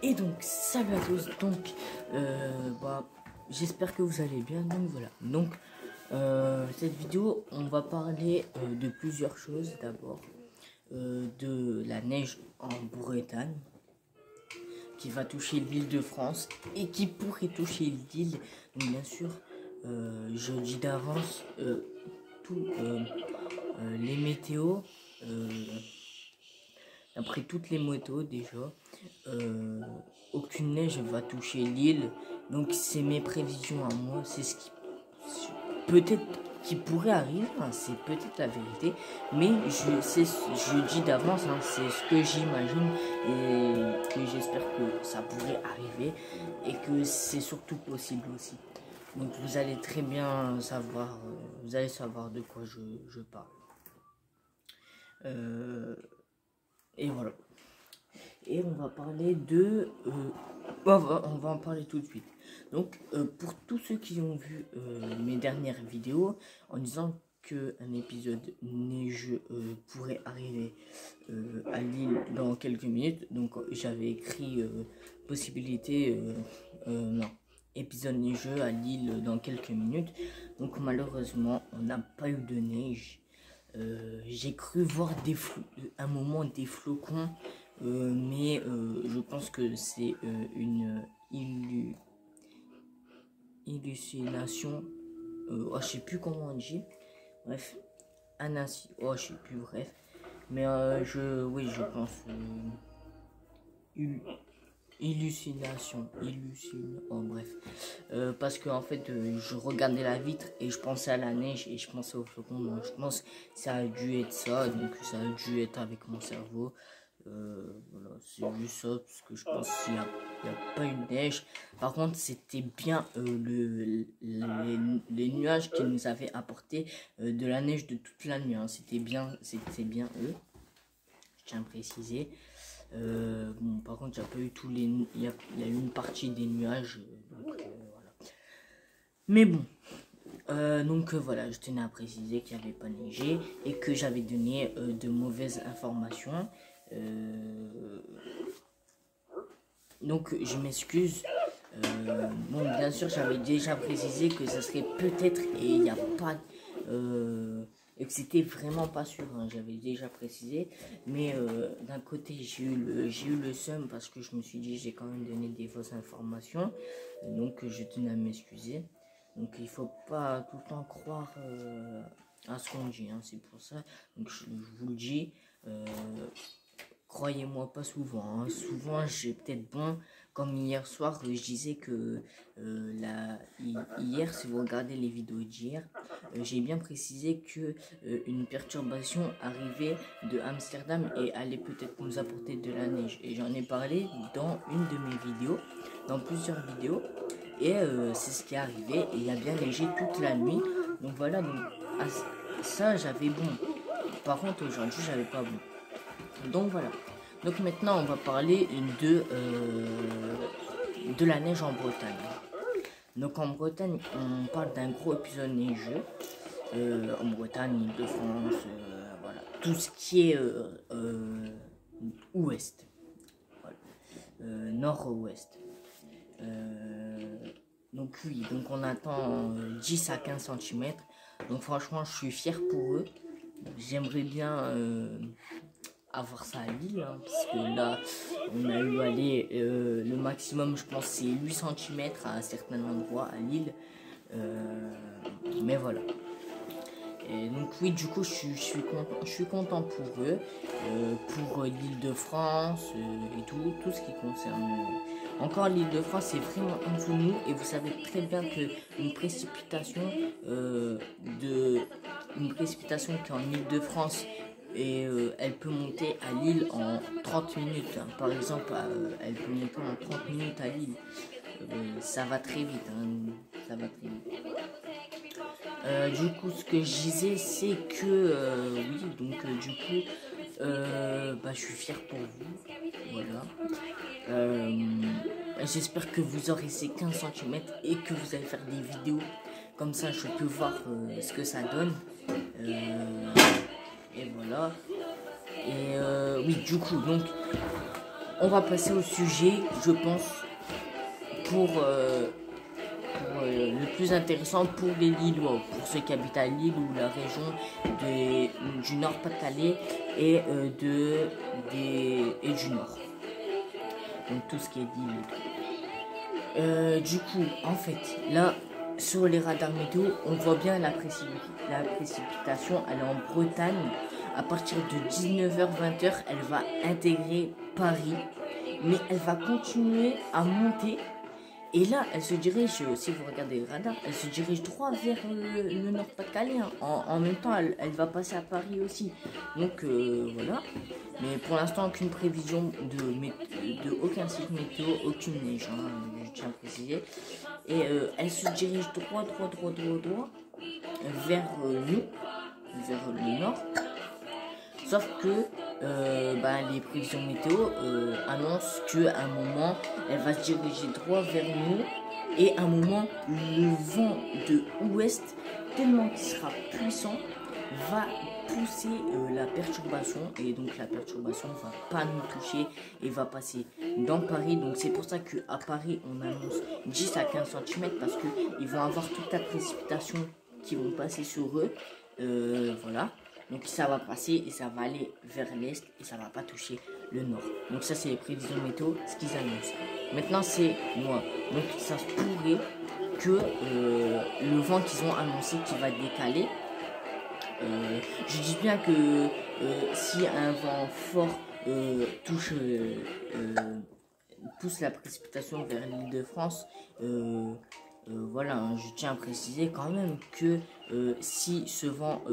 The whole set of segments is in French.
Et donc salut à tous, donc j'espère que vous allez bien. Donc voilà, donc cette vidéo on va parler de plusieurs choses. D'abord de la neige en Bretagne qui va toucher l'île de France et qui pourrait toucher l'île. Donc bien sûr je dis d'avance tous les météos, après toutes les motos déjà, aucune neige va toucher l'île. Donc c'est mes prévisions à moi, c'est ce qui peut-être qui pourrait arriver, hein, c'est peut-être la vérité, mais je dis d'avance, hein, c'est ce que j'imagine et que j'espère que ça pourrait arriver et que c'est surtout possible aussi. Donc vous allez très bien savoir, vous allez savoir de quoi je parle. Et voilà. Et on va parler de... on va en parler tout de suite. Donc, pour tous ceux qui ont vu mes dernières vidéos, en disant qu'un épisode neigeux pourrait arriver à Lille dans quelques minutes, donc j'avais écrit possibilité... non, épisode neigeux à Lille dans quelques minutes. Donc malheureusement, on n'a pas eu de neige. J'ai cru voir un moment des flocons, mais je pense que c'est une hallucination. Je sais plus comment on dit. Bref, je sais plus. Bref, mais oui, je pense bref, parce que en fait je regardais la vitre et je pensais à la neige et je pensais aux flocons. Donc je pense que ça a dû être ça, donc ça a dû être avec mon cerveau. Voilà, c'est juste ça, parce que je pense qu'il n'y a pas eu de neige. Par contre c'était bien les nuages qui nous avaient apporté de la neige de toute la nuit, hein. C'était bien eux, je tiens à préciser. Bon, par contre, il n'y a pas eu tous les... Il y a eu une partie des nuages, donc voilà. Mais bon, donc voilà, je tenais à préciser qu'il n'y avait pas neigé et que j'avais donné de mauvaises informations. Donc je m'excuse. Bon, bien sûr, j'avais déjà précisé que ça serait peut-être et il n'y a pas... et que c'était vraiment pas sûr, hein, j'avais déjà précisé, mais d'un côté j'ai eu le seum parce que je me suis dit j'ai quand même donné des fausses informations, donc je tenais à m'excuser. Donc il faut pas tout le temps croire à ce qu'on dit, hein, c'est pour ça, donc je vous le dis, croyez-moi pas souvent, hein. Souvent j'ai peut-être bon, comme hier soir je disais que hier, si vous regardez les vidéos d'hier, j'ai bien précisé que une perturbation arrivait de Amsterdam et allait peut-être nous apporter de la neige, et j'en ai parlé dans une de mes vidéos, dans plusieurs vidéos, et c'est ce qui est arrivé et il y a bien neigé toute la nuit. Donc voilà, donc ça j'avais bon, par contre aujourd'hui j'avais pas bon. Donc voilà, donc maintenant on va parler de la neige en Bretagne. Donc en Bretagne on parle d'un gros épisode neigeux, en Bretagne, Île-de-France, voilà, tout ce qui est ouest, voilà. Nord-ouest. Donc oui, donc on attend 10 à 15 cm. Donc franchement je suis fier pour eux. J'aimerais bien avoir ça à Lille, hein, parce que là on a eu aller le maximum, je pense c'est 8 cm à certains endroits à Lille, mais voilà. Et donc oui, du coup je suis content pour eux, pour l'île de France et tout ce qui concerne encore l'île de France. C'est vraiment en dessous de nous, et vous savez très bien que une précipitation qui est en île de France, et elle peut monter à Lille en 30 minutes, hein. Par exemple, elle peut monter en 30 minutes à Lille. Ça va très vite, hein. Ça va très vite. Du coup, ce que je disais, c'est que oui, donc du coup, je suis fier pour vous. Voilà. J'espère que vous aurez ces 15 cm et que vous allez faire des vidéos. Comme ça, je peux voir ce que ça donne. Et voilà. Et oui, du coup, donc on va passer au sujet, je pense, pour le plus intéressant pour les Lillois, pour ceux qui habitent à Lille ou la région du Nord-Pas-de-Calais et, et du Nord. Donc tout ce qui est Lille. Du coup, en fait, là, sur les radars météo, on voit bien la précipitation, elle est en Bretagne. À partir de 19h-20h, elle va intégrer Paris, mais elle va continuer à monter. Et là, elle se dirige, si vous regardez le radar, elle se dirige droit vers le Nord-Pas-de-Calais. Hein. En même temps, elle va passer à Paris aussi. Donc voilà. Mais pour l'instant, aucune prévision de aucun site météo, aucune neige, hein, je tiens à préciser. Et elle se dirige droit vers nous, vers le nord. Sauf que les prévisions météo annoncent qu'à un moment, elle va se diriger droit vers nous. Et à un moment, le vent de ouest, tellement qu'il sera puissant, va pousser la perturbation. Et donc la perturbation va pas nous toucher et va passer dans Paris. Donc c'est pour ça qu'à Paris, on annonce 10 à 15 cm parce qu'ils vont avoir toute la précipitation qui vont passer sur eux. Voilà. Donc ça va passer et ça va aller vers l'est et ça va pas toucher le nord. Donc ça c'est les prévisions météo, ce qu'ils annoncent. Maintenant c'est moi. Donc ça se pourrait que le vent qu'ils ont annoncé qui va décaler. Je dis bien que si un vent fort pousse la précipitation vers l'Île-de-France, voilà, hein, je tiens à préciser quand même que si ce vent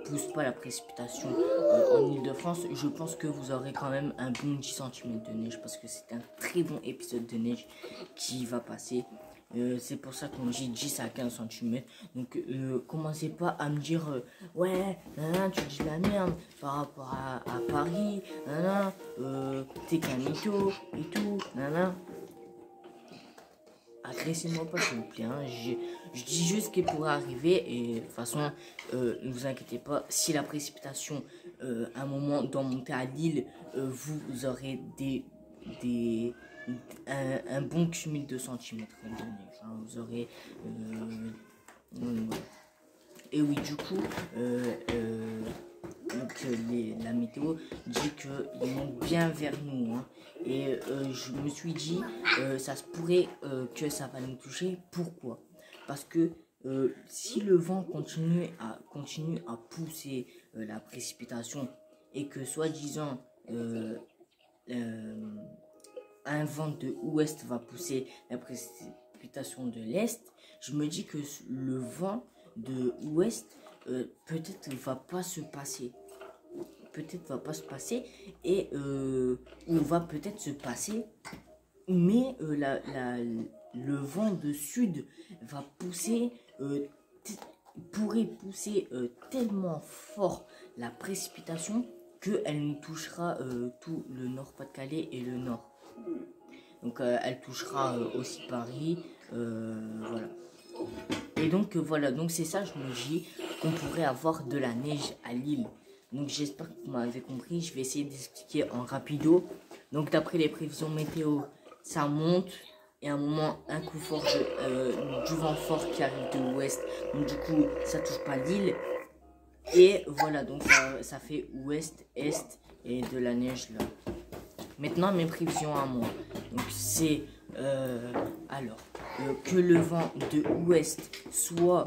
pousse pas la précipitation en Île-de-France, je pense que vous aurez quand même un bon 10 cm de neige parce que c'est un très bon épisode de neige qui va passer. C'est pour ça qu'on dit 10 à 15 cm. Donc commencez pas à me dire ouais, tu dis la merde par rapport à Paris, t'es qu'un mytho et tout, agressez-moi pas s'il vous plaît, hein. Je dis juste ce qui pourrait arriver et de toute façon ne vous inquiétez pas, si la précipitation à un moment doit monter à Lille, vous aurez un bon cumul de centimètres de neige, hein. Vous aurez et oui, du coup la météo dit qu'il monte bien vers nous, hein. Et je me suis dit ça se pourrait que ça va nous toucher. Pourquoi? Parce que si le vent continue à pousser la précipitation et que soi-disant un vent de ouest va pousser la précipitation de l'est, je me dis que le vent de ouest peut-être va pas se passer. Et on va peut-être se passer, mais le vent de sud va pousser, pourrait pousser tellement fort la précipitation qu'elle nous touchera tout le Nord-Pas-de-Calais et le nord. Donc elle touchera aussi Paris, voilà. Et donc voilà, donc c'est ça, je me dis qu'on pourrait avoir de la neige à Lille. Donc j'espère que vous m'avez compris, je vais essayer d'expliquer en rapido. Donc d'après les prévisions météo, ça monte et à un moment, un coup fort du vent fort qui arrive de l'ouest. Donc du coup, ça touche pas Lille. Et voilà, donc ça fait ouest, est et de la neige là. Maintenant, mes prévisions à moi. Donc c'est que le vent de ouest soit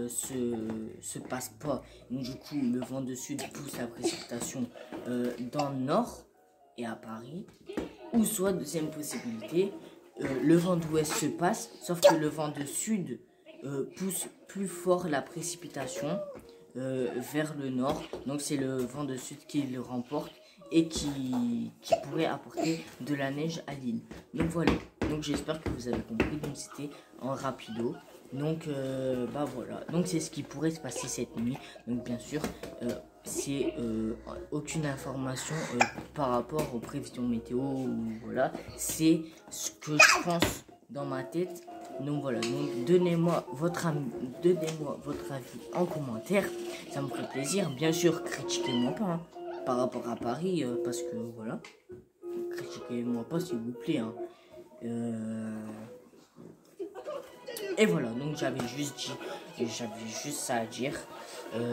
se passe pas, donc du coup le vent de sud pousse la précipitation dans le nord et à Paris, ou soit deuxième possibilité, le vent d'ouest se passe, sauf que le vent de sud pousse plus fort la précipitation vers le nord, donc c'est le vent de sud qui le remporte et qui pourrait apporter de la neige à Lille. Donc voilà, donc j'espère que vous avez compris, donc c'était en rapido. Donc voilà, donc c'est ce qui pourrait se passer cette nuit. Donc bien sûr c'est aucune information par rapport aux prévisions météo, voilà, c'est ce que je pense dans ma tête. Donc voilà, donc donnez-moi votre avis en commentaire, ça me ferait plaisir. Bien sûr, critiquez-moi pas, hein, par rapport à Paris, parce que voilà. critiquez-moi pas s'il vous plaît. Hein. Et voilà, donc j'avais juste ça à dire.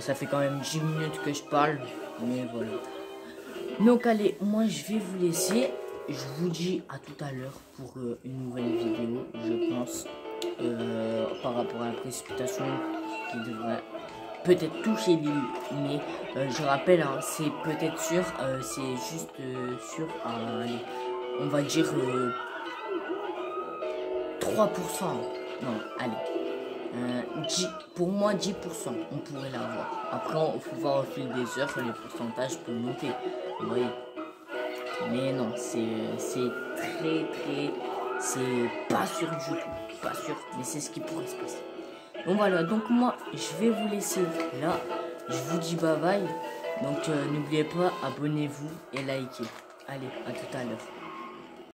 Ça fait quand même 10 minutes que je parle, mais voilà. Donc allez, moi je vais vous laisser. Je vous dis à tout à l'heure pour une nouvelle vidéo, je pense, par rapport à la précipitation qui devrait peut-être toucher l'île, mais je rappelle, hein, c'est peut-être sûr, c'est juste sûr, allez, on va dire 3%. Non, allez. Pour moi, 10%, on pourrait l'avoir. Après, il faut voir au fil des heures, les pourcentages peuvent monter. Vous voyez. Mais non, c'est pas sûr du tout. Pas sûr, mais c'est ce qui pourrait se passer. Donc voilà, donc moi, je vais vous laisser là. Je vous dis bye bye. Donc n'oubliez pas, abonnez-vous et likez. Allez, à tout à l'heure.